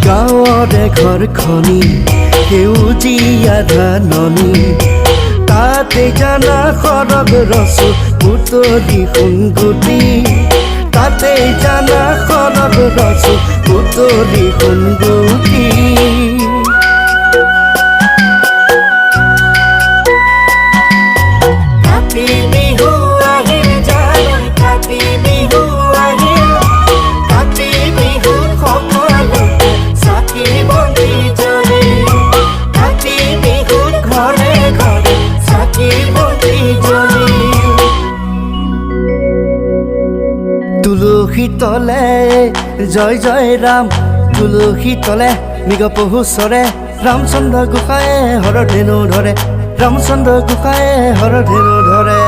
গাঁৱৰে ঘৰখনি সেউজীয়া ধাননি তাতে জানা সৰগ ৰচো পুতলি সোণগুটি তাতে জানা সৰগ ৰচো পুতলি সোণগুটি তুলসী তলে জয় জয় ৰাম তুলসী তলে মৃগ পহু চৰে ৰামচন্দ্ৰ গোসাঁয়ে হৰধেনু ধৰে ৰামচন্দ্ৰ গোসাঁয়ে হৰধেনু ধৰে